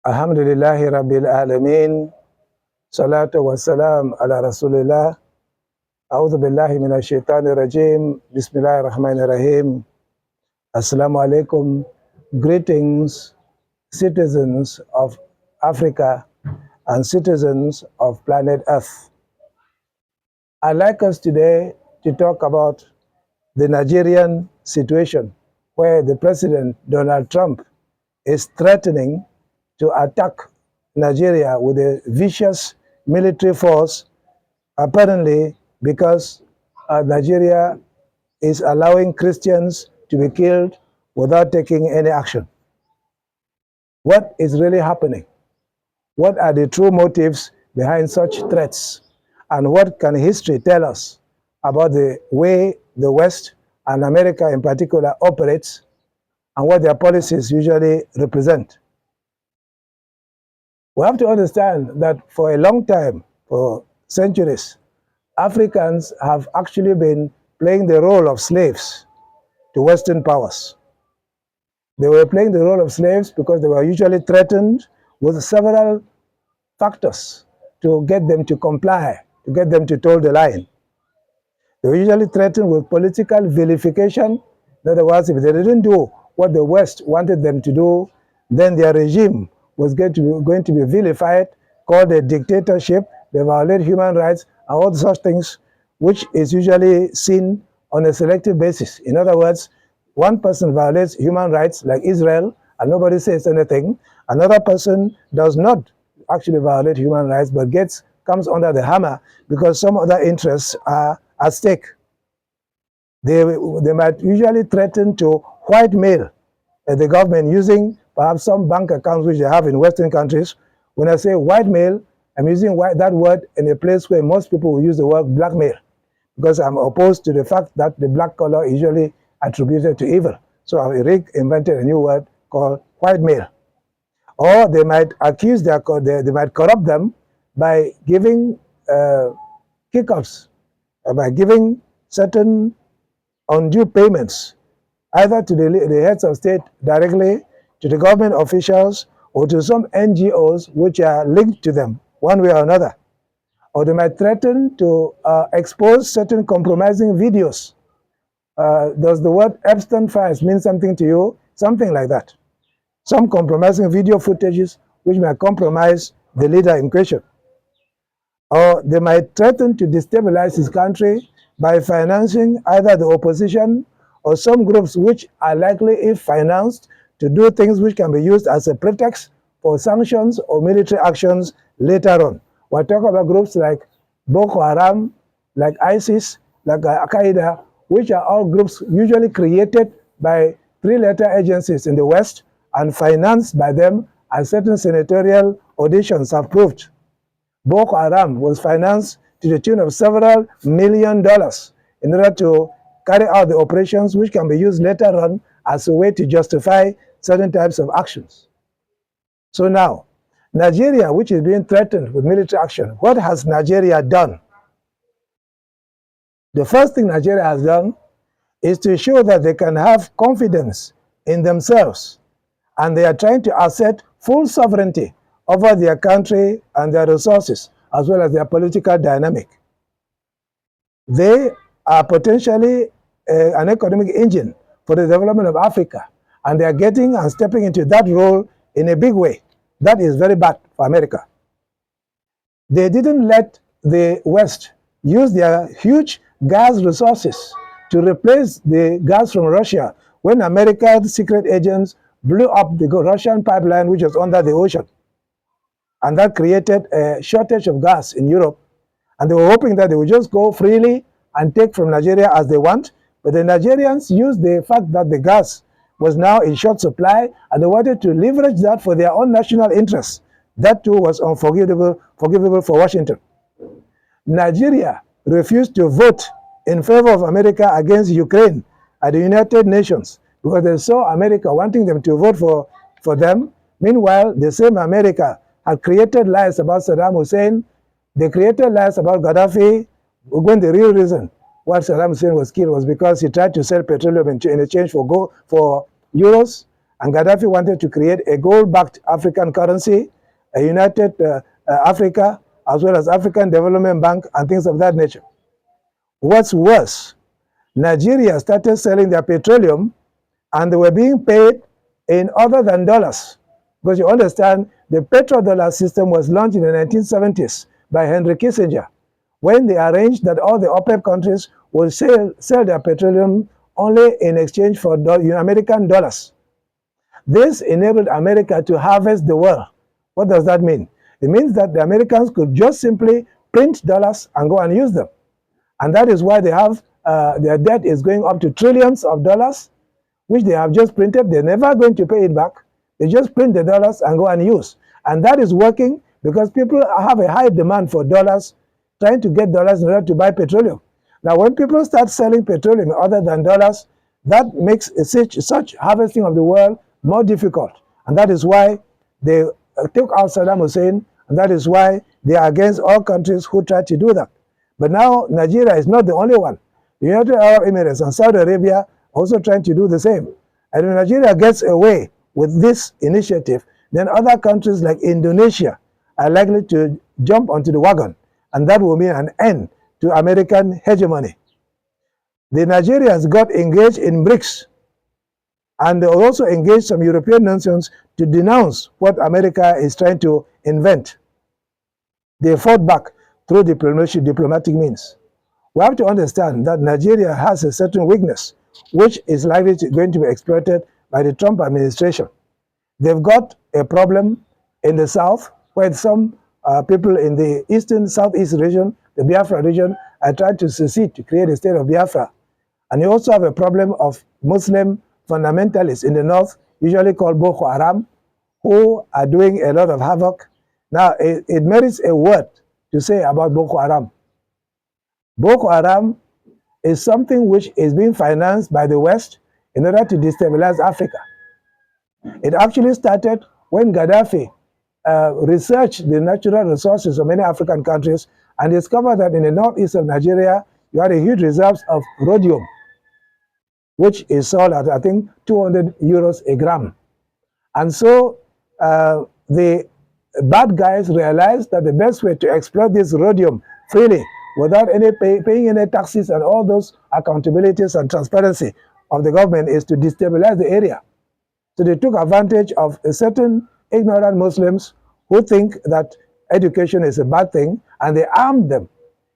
Alhamdulillahi Rabbil Alameen. Salatu wa salam ala Rasulillah. A'udhu billahi minash shaitani rajim. Bismillahir Rahmanir Rahim. Assalamu alaikum. Greetings, citizens of Africa and citizens of planet Earth. I'd like us today to talk about the Nigerian situation, where the President Donald Trump is threatening to attack Nigeria with a vicious military force, apparently because Nigeria is allowing Christians to be killed without taking any action. What is really happening? What are the true motives behind such threats? And what can history tell us about the way the West and America in particular operates and what their policies usually represent? We have to understand that for a long time, for centuries, Africans have actually been playing the role of slaves to Western powers. They were playing the role of slaves because they were usually threatened with several factors to get them to comply, to get them to toe the line. They were usually threatened with political vilification. In other words, if they didn't do what the West wanted them to do, then their regime was going to be vilified, called a dictatorship. They violate human rights and all such things, which is usually seen on a selective basis. In other words, one person violates human rights, like Israel, and nobody says anything. Another person does not actually violate human rights, but comes under the hammer because some other interests are at stake. They might usually threaten to whitewash the government using perhaps some bank accounts which they have in Western countries. When I say whitewash, I'm using that word in a place where most people will use the word blackmail, because I'm opposed to the fact that the black color is usually attributed to evil. So I reinvented a new word called whitewash. Or they might accuse they might corrupt them by giving kick-offs, by giving certain undue payments, either to the heads of state directly, to the government officials, or to some NGOs which are linked to them one way or another. Or they might threaten to expose certain compromising videos. Does the word Epstein files mean something to you? Something like that. Some compromising video footages which might compromise the leader in question. Or they might threaten to destabilize his country by financing either the opposition or some groups which are likely, if financed, to do things which can be used as a pretext for sanctions or military actions later on. We're talking about groups like Boko Haram, like ISIS, like Al-Qaeda, which are all groups usually created by three-letter agencies in the West and financed by them, as certain senatorial auditions have proved. Boko Haram was financed to the tune of several $1 million in order to carry out the operations which can be used later on as a way to justify certain types of actions. So now, Nigeria, which is being threatened with military action, what has Nigeria done? The first thing Nigeria has done is to show that they can have confidence in themselves, and they are trying to assert full sovereignty over their country and their resources, as well as their political dynamic. They are potentially an economic engine for the development of Africa, and they are getting and stepping into that role in a big way. That is very bad for America. They didn't let the West use their huge gas resources to replace the gas from Russia when America's secret agents blew up the Russian pipeline which was under the ocean. And that created a shortage of gas in Europe. And they were hoping that they would just go freely and take from Nigeria as they want. But the Nigerians used the fact that the gas was now in short supply, and they wanted to leverage that for their own national interests. That too was unforgivable for Washington. Nigeria refused to vote in favor of America against Ukraine at the United Nations because they saw America wanting them to vote for them. Meanwhile, the same America had created lies about Saddam Hussein. They created lies about Gaddafi, when the real reason why Saddam Hussein was killed was because he tried to sell petroleum in exchange for euros, And Gaddafi wanted to create a gold-backed African currency, a united Africa, as well as African Development Bank and things of that nature. What's worse, Nigeria started selling their petroleum and they were being paid in other than dollars. Because you understand, the petrodollar system was launched in the 1970s by Henry Kissinger, when they arranged that all the OPEC countries will sell their petroleum only in exchange for American dollars. This enabled America to harvest the world. What does that mean? It means that the Americans could just simply print dollars and go and use them. And that is why they have, their debt is going up to trillions of dollars, which they have just printed. They're never going to pay it back. They just print the dollars and go and use. And that is working because people have a high demand for dollars, trying to get dollars in order to buy petroleum. Now, when people start selling petroleum other than dollars, that makes such harvesting of the world more difficult. And that is why they took out Saddam Hussein, and that is why they are against all countries who try to do that. But now Nigeria is not the only one. The United Arab Emirates and Saudi Arabia are also trying to do the same. And if Nigeria gets away with this initiative, then other countries like Indonesia are likely to jump onto the wagon, and that will mean an end to American hegemony. The Nigerians got engaged in BRICS, and they also engaged some European nations to denounce what America is trying to invent. They fought back through diplomatic means. We have to understand that Nigeria has a certain weakness, which is likely going to be exploited by the Trump administration. They've got a problem in the south, where some people in the southeast region, the Biafra region, are trying to secede to create a state of Biafra. And you also have a problem of Muslim fundamentalists in the north, usually called Boko Haram, who are doing a lot of havoc. Now, it merits a word to say about Boko Haram. Boko Haram is something which is being financed by the West in order to destabilize Africa. It actually started when Gaddafi researched the natural resources of many African countries and discovered that in the northeast of Nigeria, you had a huge reserves of rhodium, which is sold at, I think, 200 euros a gram. And so the bad guys realized that the best way to exploit this rhodium freely, without paying any taxes and all those accountabilities and transparency of the government, is to destabilize the area. So they took advantage of a certain ignorant Muslims who think that education is a bad thing, and they armed them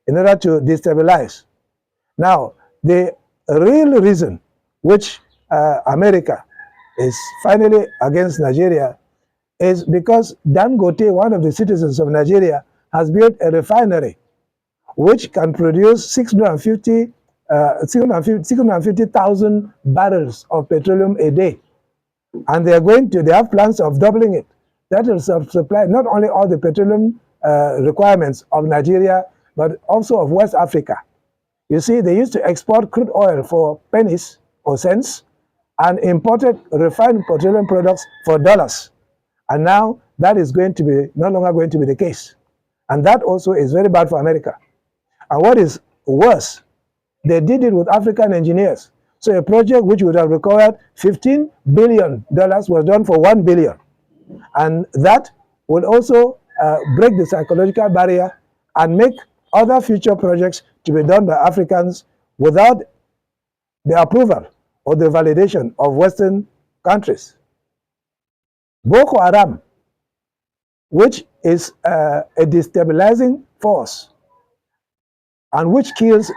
in order to destabilize. Now, the real reason which America is finally against Nigeria is because Dangote, one of the citizens of Nigeria, has built a refinery which can produce 650,000 barrels of petroleum a day. And they have plans of doubling it. That will supply not only all the petroleum requirements of Nigeria, but also of West Africa. You see, they used to export crude oil for pennies or cents and imported refined petroleum products for dollars. And now that is going to be no longer going to be the case. And that also is very bad for America. And what is worse, they did it with African engineers. So a project which would have required $15 billion was done for $1 billion. And that will also break the psychological barrier and make other future projects to be done by Africans without the approval or the validation of Western countries. Boko Haram, which is a destabilizing force and which kills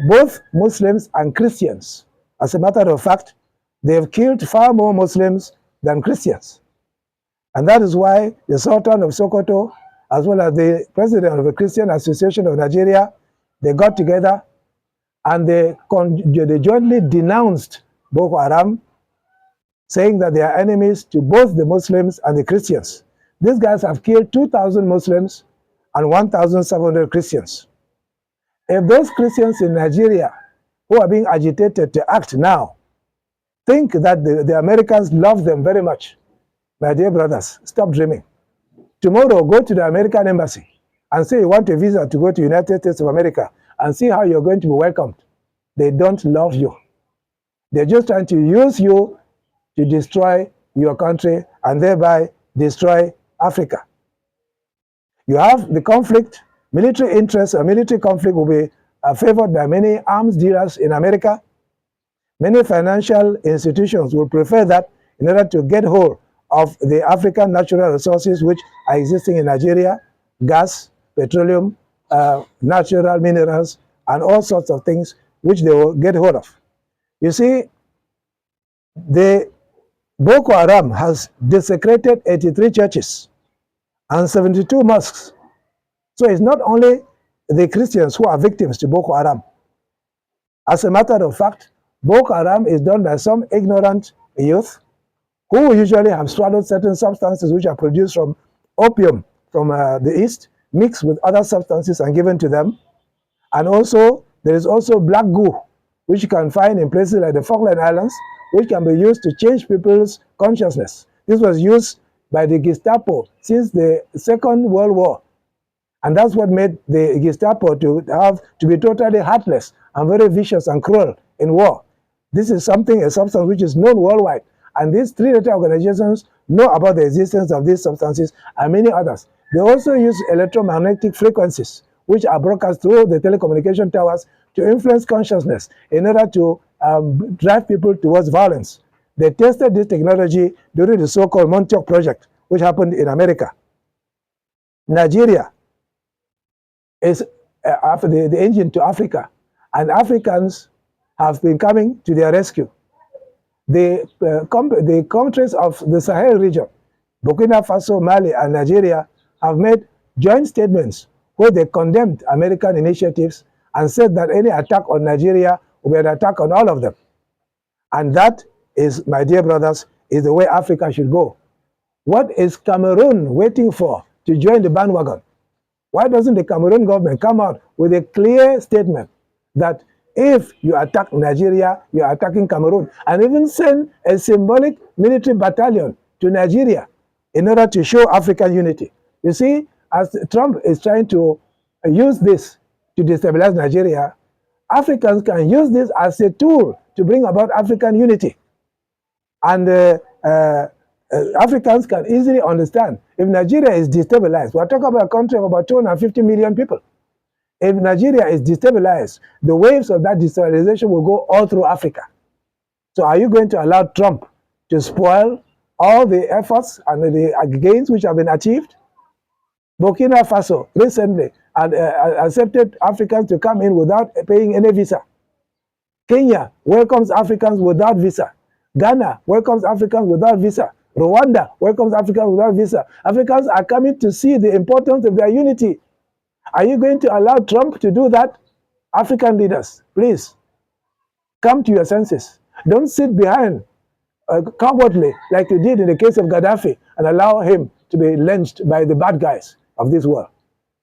both Muslims and Christians. As a matter of fact, they have killed far more Muslims than Christians. And that is why the Sultan of Sokoto, as well as the president of the Christian Association of Nigeria, they got together and they jointly denounced Boko Haram, saying that they are enemies to both the Muslims and the Christians. These guys have killed 2,000 Muslims and 1,700 Christians. If those Christians in Nigeria who are being agitated to act now think that the Americans love them very much, my dear brothers, stop dreaming. Tomorrow, go to the American embassy and say you want a visa to go to the United States of America and see how you're going to be welcomed. They don't love you. They're just trying to use you to destroy your country and thereby destroy Africa. You have the conflict, military interests, or military conflict will be favored by many arms dealers in America. Many financial institutions will prefer that in order to get hold of the African natural resources which are existing in Nigeria, gas, petroleum, natural minerals, and all sorts of things which they will get hold of. You see, the Boko Haram has desecrated 83 churches and 72 mosques. So it's not only the Christians who are victims to Boko Haram. As a matter of fact, Boko Haram is done by some ignorant youth who usually have swallowed certain substances which are produced from opium from the East, mixed with other substances and given to them. And also, there is also black goo, which you can find in places like the Falkland Islands, which can be used to change people's consciousness. This was used by the Gestapo since the Second World War. And that's what made the Gestapo to be totally heartless and very vicious and cruel in war. This is a substance which is known worldwide. And these three-letter organizations know about the existence of these substances and many others. They also use electromagnetic frequencies, which are broadcast through the telecommunication towers to influence consciousness in order to drive people towards violence. They tested this technology during the so-called Montauk Project, which happened in America. Nigeria is after the engine to Africa, and Africans have been coming to their rescue. The countries of the Sahel region, Burkina Faso, Mali, and Nigeria, have made joint statements where they condemned American initiatives and said that any attack on Nigeria will be an attack on all of them. And that is, my dear brothers, is the way Africa should go. What is Cameroon waiting for to join the bandwagon? Why doesn't the Cameroon government come out with a clear statement that if you attack Nigeria, you are attacking Cameroon, and even send a symbolic military battalion to Nigeria in order to show African unity? You see, as Trump is trying to use this to destabilize Nigeria, Africans can use this as a tool to bring about African unity. And Africans can easily understand if Nigeria is destabilized. We're talking about a country of about 250 million people. If Nigeria is destabilized, the waves of that destabilization will go all through Africa. So are you going to allow Trump to spoil all the efforts and the gains which have been achieved? Burkina Faso recently accepted Africans to come in without paying any visa. Kenya welcomes Africans without visa. Ghana welcomes Africans without visa. Rwanda welcomes Africans without visa. Africans are coming to see the importance of their unity. Are you going to allow Trump to do that? African leaders, please, come to your senses. Don't sit behind cowardly like you did in the case of Gaddafi and allow him to be lynched by the bad guys of this world.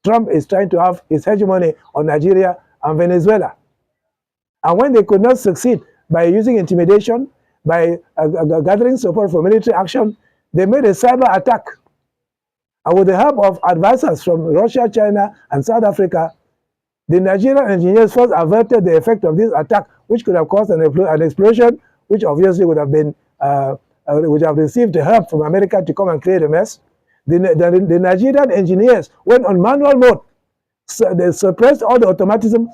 Trump is trying to have his hegemony on Nigeria and Venezuela. And when they could not succeed by using intimidation, by gathering support for military action, they made a cyber attack. And with the help of advisors from Russia, China, and South Africa, the Nigerian engineers first averted the effect of this attack, which could have caused an explosion, which obviously would have received help from America to come and create a mess. The Nigerian engineers went on manual mode. So they suppressed all the automatism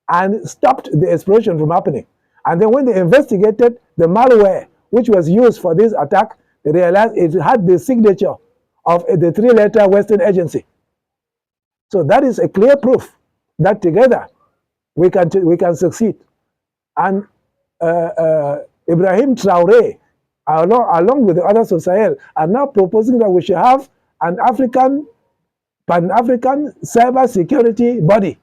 and stopped the explosion from happening. And then when they investigated the malware which was used for this attack, they realized it had the signature of the three-letter Western agency. So that is a clear proof that together we can succeed. And Ibrahim Traoré, along with the others of Sahel, are now proposing that we should have an Pan-African cyber security body,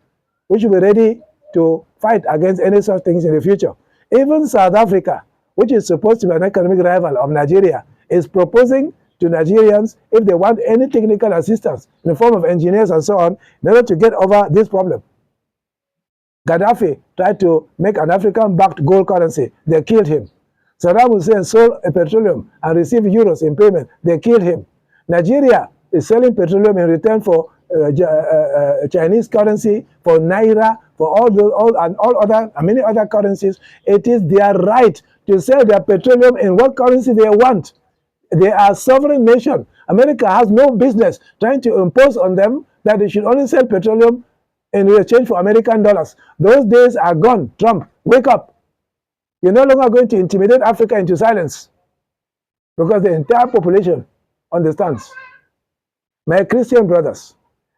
which will be ready to fight against any such things in the future. Even South Africa, which is supposed to be an economic rival of Nigeria, is proposing to Nigerians if they want any technical assistance in the form of engineers and so on, in order to get over this problem. Gaddafi tried to make an African-backed gold currency. They killed him. Saddam Hussein sold a petroleum and received euros in payment. They killed him. Nigeria is selling petroleum in return for Chinese currency, for naira, for many other currencies. It is their right to sell their petroleum in what currency they want. They are sovereign nation. America has no business trying to impose on them that they should only sell petroleum in exchange for American dollars. Those days are gone. Trump, wake up. You're no longer going to intimidate Africa into silence because the entire population understands. My Christian brothers,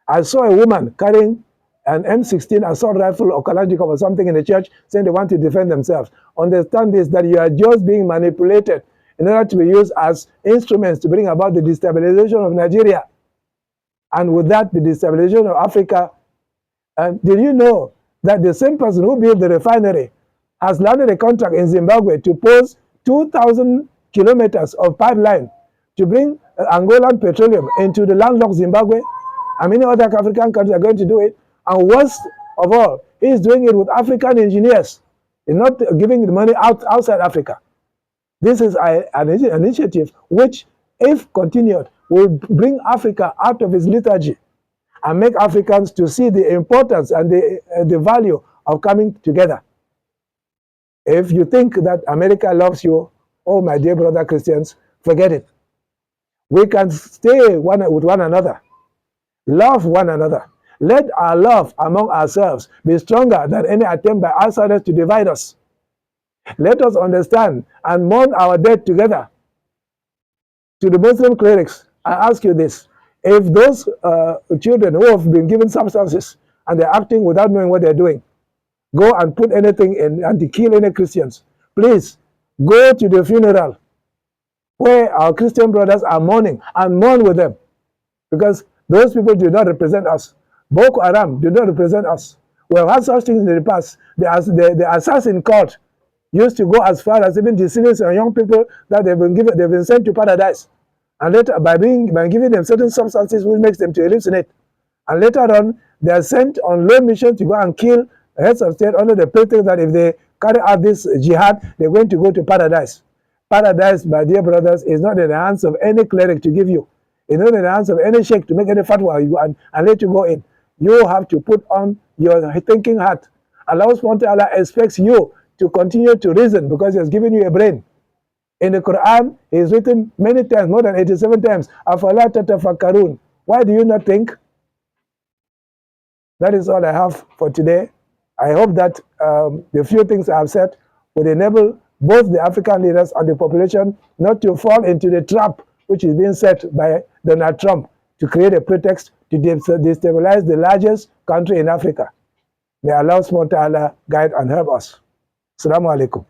I saw a woman carrying an M16 assault rifle or Kalashnikov or something in the church saying they want to defend themselves. Understand this, that you are just being manipulated in order to be used as instruments to bring about the destabilization of Nigeria. And with that, the destabilization of Africa. And did you know that the same person who built the refinery has landed a contract in Zimbabwe to pose 2,000 kilometers of pipeline to bring Angolan petroleum into the landlocked Zimbabwe? And many other African countries are going to do it. And worst of all, he is doing it with African engineers. He's not giving the money outside Africa. This is an initiative which, if continued, will bring Africa out of its lethargy and make Africans to see the importance and the value of coming together. If you think that America loves you, oh my dear brother Christians, forget it. We can stay with one another, love one another. Let our love among ourselves be stronger than any attempt by outsiders to divide us. Let us understand and mourn our death together. To the Muslim clerics, I ask you this. If those children who have been given substances and they're acting without knowing what they're doing, go and put anything in and to kill any Christians, please go to the funeral where our Christian brothers are mourning and mourn with them, because those people do not represent us. Boko Haram do not represent us. We have had such things in the past. The assassin cult used to go as far as even deceiving some young people that they've been sent to paradise, and later by giving them certain substances which makes them to hallucinate, and later on they are sent on loan mission to go and kill heads of state under the pretext that if they carry out this jihad, they're going to go to paradise. Paradise, my dear brothers, is not in the hands of any cleric to give you. It's not in the hands of any sheikh to make any fatwa and let you go in. You have to put on your thinking hat. Allah subhanahu wa ta'ala expects you to continue to reason because He has given you a brain. In the Quran, it is written many times, more than 87 times, أَفَلَا تَتَفَكَّرُونَ. Why do you not think? That is all I have for today. I hope that the few things I have said will enable both the African leaders and the population not to fall into the trap which is being set by Donald Trump to create a pretext to destabilize the largest country in Africa. May Allah subhanahu wa ta'ala guide and help us. Assalamu alaikum.